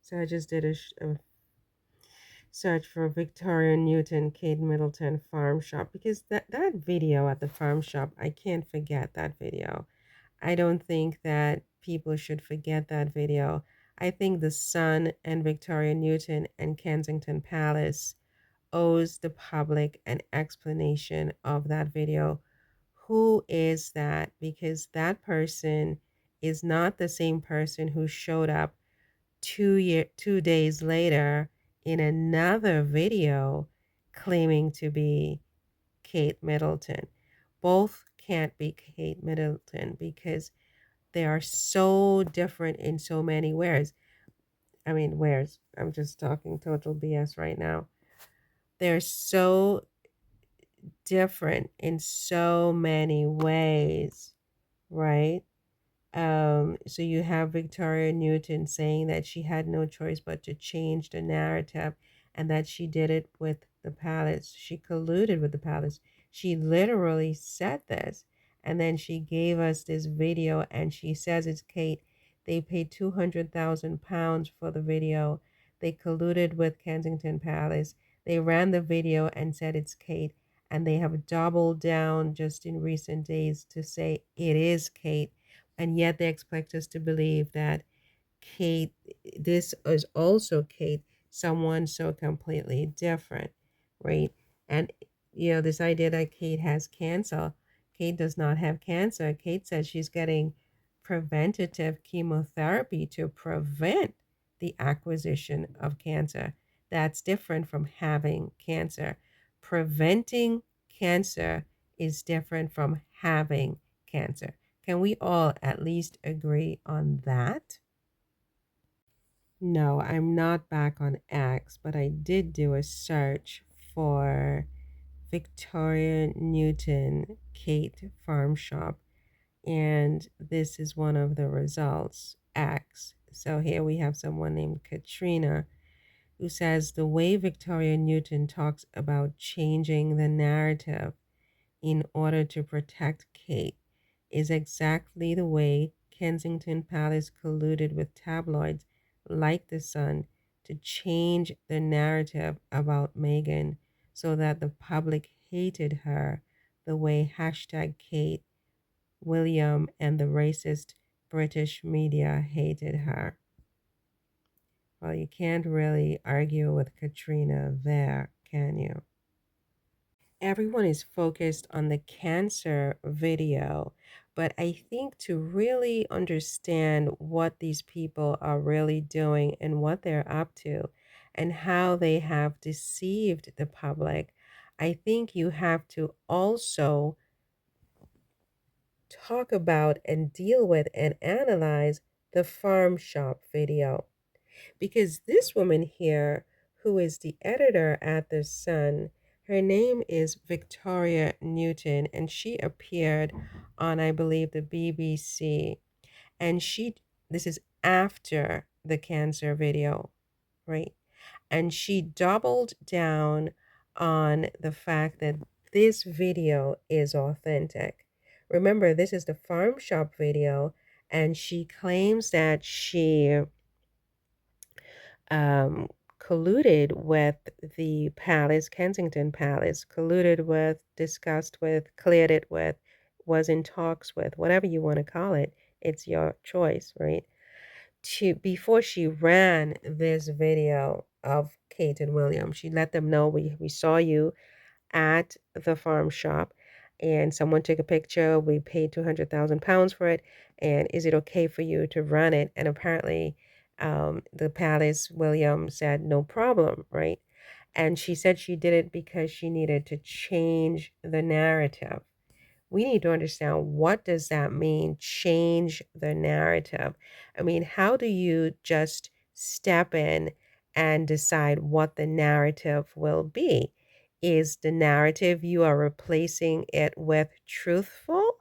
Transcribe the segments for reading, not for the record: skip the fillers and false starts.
So I just did a search for Victoria Newton, Kate Middleton farm shop because that video at the farm shop, I can't forget that video. I don't think that people should forget that video. I think the Sun and Victoria Newton and Kensington Palace owes the public an explanation of that video. Who is that? Because that person is not the same person who showed up 2 days later in another video claiming to be Kate Middleton. Both can't be Kate Middleton because they are so different in so many ways. I mean, ways. I'm just talking total BS right now. They're so different in so many ways, right? So you have Victoria Newton saying that she had no choice but to change the narrative and that she did it with the palace. She colluded with the palace. She literally said this. And then she gave us this video and she says it's Kate. They paid £200,000 for the video. They colluded with Kensington Palace. They ran the video and said it's Kate. And they have doubled down just in recent days to say it is Kate, and yet they expect us to believe that Kate, this is also Kate, someone so completely different, right? And, this idea that Kate has cancer, Kate does not have cancer. Kate says she's getting preventative chemotherapy to prevent the acquisition of cancer. That's different from having cancer. Preventing cancer is different from having cancer. Can we all at least agree on that? No, I'm not back on X, but I did do a search for Victoria Newton Kate Farm Shop, and this is one of the results, X. So here we have someone named Katrina who says the way Victoria Newton talks about changing the narrative in order to protect Kate is exactly the way Kensington Palace colluded with tabloids like The Sun to change the narrative about Meghan so that the public hated her the way hashtag Kate, William, and the racist British media hated her. Well, you can't really argue with Katrina there, can you? Everyone is focused on the cancer video, but I think to really understand what these people are really doing and what they're up to and how they have deceived the public, I think you have to also talk about and deal with and analyze the farm shop video. Because this woman here, who is the editor at The Sun, her name is Victoria Newton, and she appeared on, I believe, the BBC. And this is after the cancer video, right? And she doubled down on the fact that this video is authentic. Remember, this is the farm shop video, and she claims that she um, colluded with the palace, Kensington Palace, colluded with, discussed with, cleared it with, was in talks with, whatever you want to call it. It's your choice, right? Before she ran this video of Kate and William, she let them know we saw you at the farm shop and someone took a picture. We paid £200,000 for it. And is it okay for you to run it? And apparently, the palace, William said, no problem, right? And she said she did it because she needed to change the narrative. We need to understand, what does that mean, change the narrative? I mean, how do you just step in and decide what the narrative will be? Is the narrative you are replacing it with truthful?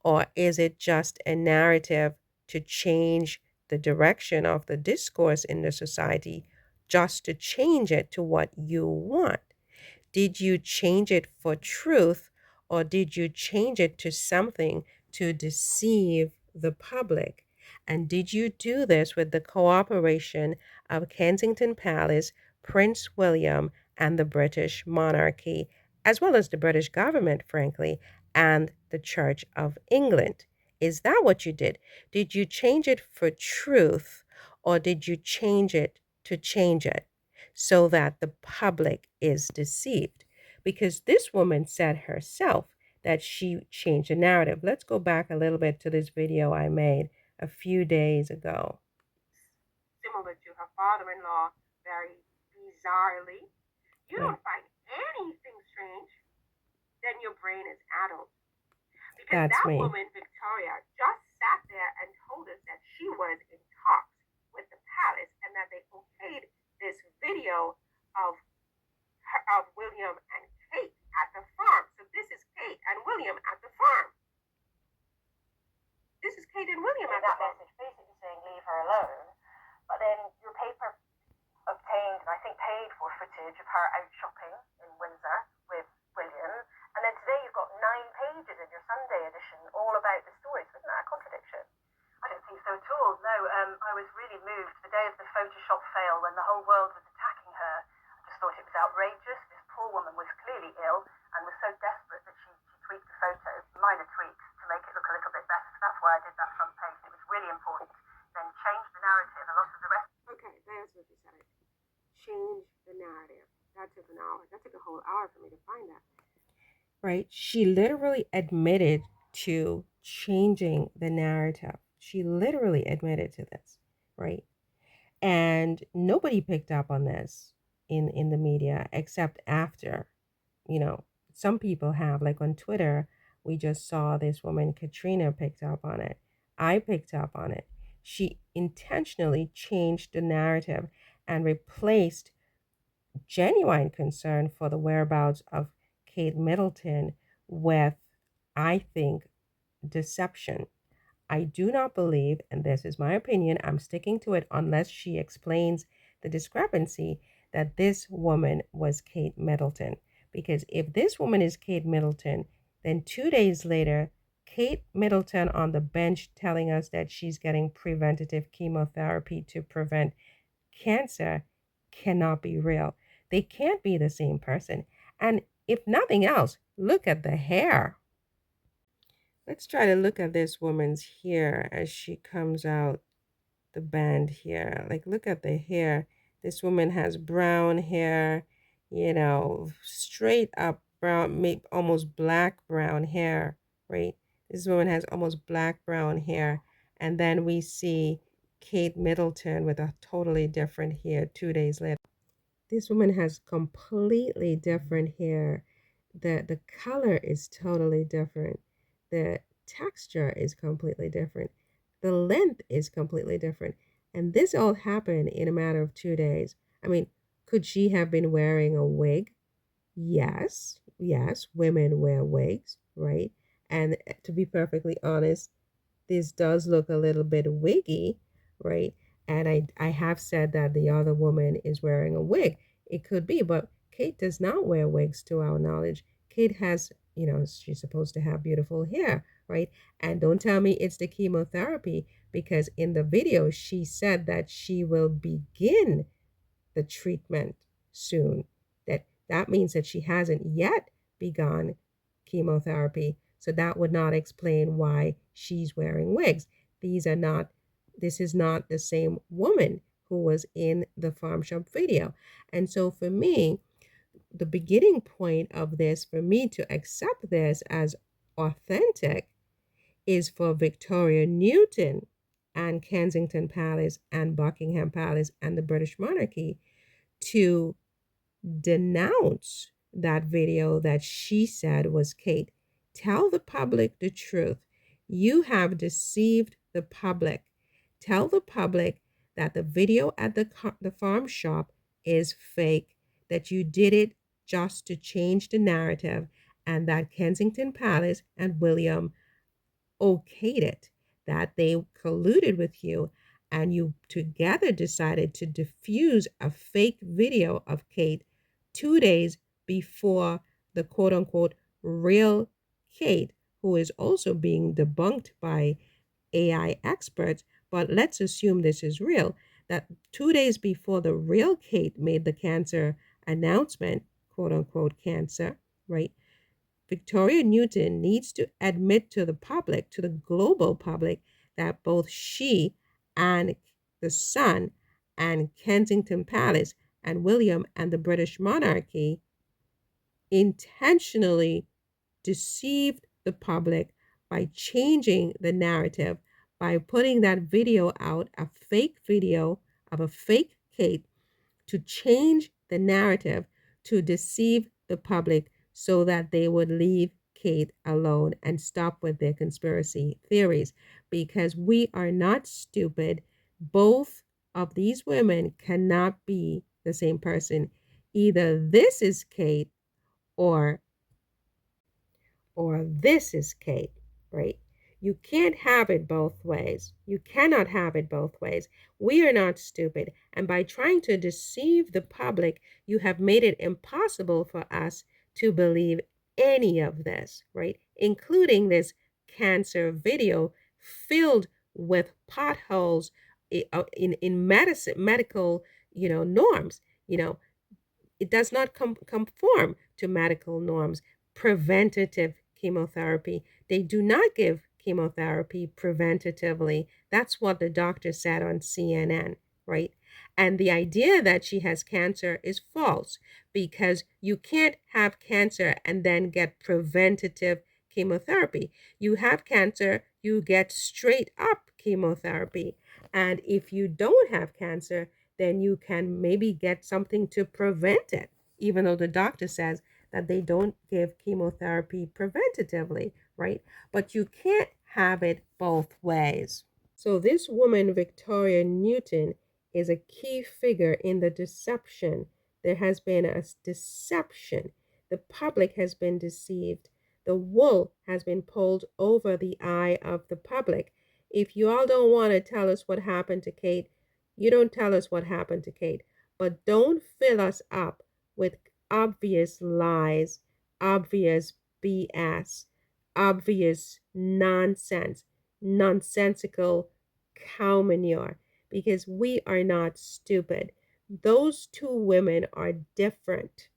Or is it just a narrative to change the direction of the discourse in the society, just to change it to what you want? Did you change it for truth, or did you change it to something to deceive the public? And did you do this with the cooperation of Kensington Palace, Prince William, and the British monarchy, as well as the British government, frankly, and the Church of England? Is that what you did? Did you change it for truth, or did you change it to change it so that the public is deceived? Because this woman said herself that she changed the narrative. Let's go back a little bit to this video I made a few days ago. Similar to her father-in-law, very bizarrely. You don't find anything strange, then your brain is addled. Because that woman, Victoria, just sat there and told us that she was in talks with the palace and that they okayed this video of William and Kate at the farm. So this is Kate and William at the farm. This is Kate and William at the farm. That message basically saying leave her alone. But then your paper obtained, and I think paid for footage of her out shopping in Windsor with William. And then today you've got 9 pages in your Sunday edition all about the story. So isn't that a contradiction? I don't think so at all. No, I was really moved the day of the Photoshop fail when the whole world was attacking her. I just thought it was outrageous. This poor woman was clearly ill and was so desperate that she tweaked the photo, minor tweaks, to make it look a little bit better. So that's why I did that front page. It was really important. Then change the narrative. A lot of the rest. Okay, there's what you said. Change the narrative. That took an hour. That took a whole hour for me to find that. Right? She literally admitted to changing the narrative. She literally admitted to this, right? And nobody picked up on this in the media except after, some people have, like on Twitter, we just saw this woman, Katrina, picked up on it. I picked up on it. She intentionally changed the narrative and replaced genuine concern for the whereabouts of Kate Middleton with, I think, deception. I do not believe, and this is my opinion, I'm sticking to it unless she explains the discrepancy, that this woman was Kate Middleton. Because if this woman is Kate Middleton, then 2 days later, Kate Middleton on the bench telling us that she's getting preventative chemotherapy to prevent cancer cannot be real. They can't be the same person. And if nothing else, look at the hair. Let's try to look at this woman's hair as she comes out the band here. Like, look at the hair. This woman has brown hair, straight up brown, maybe almost black brown hair, right? This woman has almost black brown hair. And then we see Kate Middleton with a totally different hair 2 days later. This woman has completely different hair. The color is totally different. The texture is completely different. The length is completely different. And this all happened in a matter of 2 days. I mean, could she have been wearing a wig? Yes, women wear wigs, right? And to be perfectly honest, this does look a little bit wiggy, right? And I have said that the other woman is wearing a wig. It could be, but Kate does not wear wigs to our knowledge. Kate has, she's supposed to have beautiful hair, right? And don't tell me it's the chemotherapy, because in the video she said that she will begin the treatment soon. That means that she hasn't yet begun chemotherapy. So that would not explain why she's wearing wigs. This is not the same woman who was in the farm shop video. And so for me, the beginning point of this, for me to accept this as authentic, is for Victoria Newton and Kensington Palace and Buckingham Palace and the British monarchy to denounce that video that she said was Kate. Tell the public the truth. You have deceived the public. Tell the public that the video at the farm shop is fake, that you did it just to change the narrative, and that Kensington Palace and William okayed it, that they colluded with you, and you together decided to diffuse a fake video of Kate 2 days before the quote unquote real Kate, who is also being debunked by AI experts, but let's assume this is real, that 2 days before the real Kate made the cancer announcement, quote unquote cancer, right? Victoria Newton needs to admit to the public, to the global public, that both she and the Sun and Kensington Palace and William and the British monarchy intentionally deceived the public by changing the narrative, by putting that video out, a fake video of a fake Kate, to change the narrative to deceive the public so that they would leave Kate alone and stop with their conspiracy theories. Because we are not stupid. Both of these women cannot be the same person. Either this is Kate or this is Kate, right? You can't have it both ways. You cannot have it both ways. We are not stupid. And by trying to deceive the public, you have made it impossible for us to believe any of this, right? Including this cancer video filled with potholes in medicine, medical, norms. You know, it does not conform to medical norms. Preventative chemotherapy. They do not give chemotherapy preventatively. That's what the doctor said on CNN, right? And the idea that she has cancer is false because you can't have cancer and then get preventative chemotherapy. You have cancer, you get straight up chemotherapy. And if you don't have cancer, then you can maybe get something to prevent it, even though the doctor says that they don't give chemotherapy preventatively, right? But you can't have it both ways. So, this woman, Victoria Newton, is a key figure in the deception. There has been a deception. The public has been deceived. The wool has been pulled over the eye of the public. If you all don't want to tell us what happened to Kate, you don't tell us what happened to Kate. But don't fill us up with obvious lies, obvious BS, obvious nonsense, nonsensical cow manure, because we are not stupid. Those two women are different.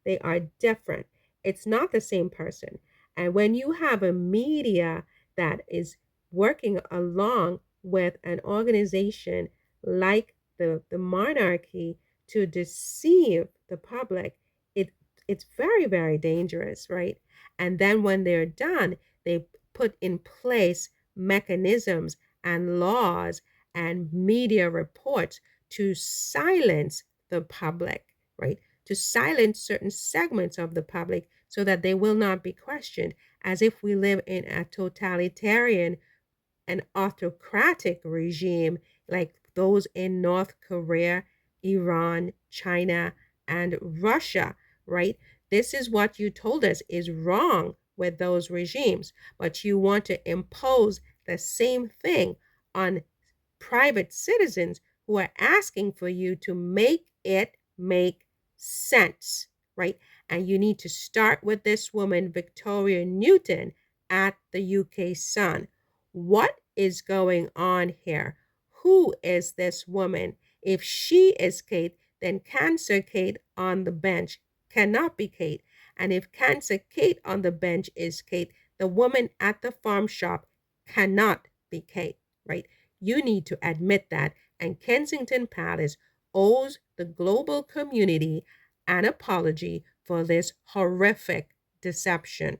They are different. It's not the same person. And when you have a media that is working along with an organization like the monarchy to deceive the public, it it's very, very dangerous, right? And then when they're done, they put in place mechanisms and laws and media reports to silence the public, right? To silence certain segments of the public so that they will not be questioned, as if we live in a totalitarian and autocratic regime like those in North Korea, Iran, China, and Russia, right? This is what you told us is wrong with those regimes, but you want to impose the same thing on private citizens who are asking for you to make it make sense, right? And you need to start with this woman, Victoria Newton, at the UK Sun. What is going on here? Who is this woman? If she is Kate, then Cancer Kate on the bench cannot be Kate. And if Cancer Kate on the bench is Kate, the woman at the farm shop cannot be Kate, right? You need to admit that. And Kensington Palace owes the global community an apology for this horrific deception.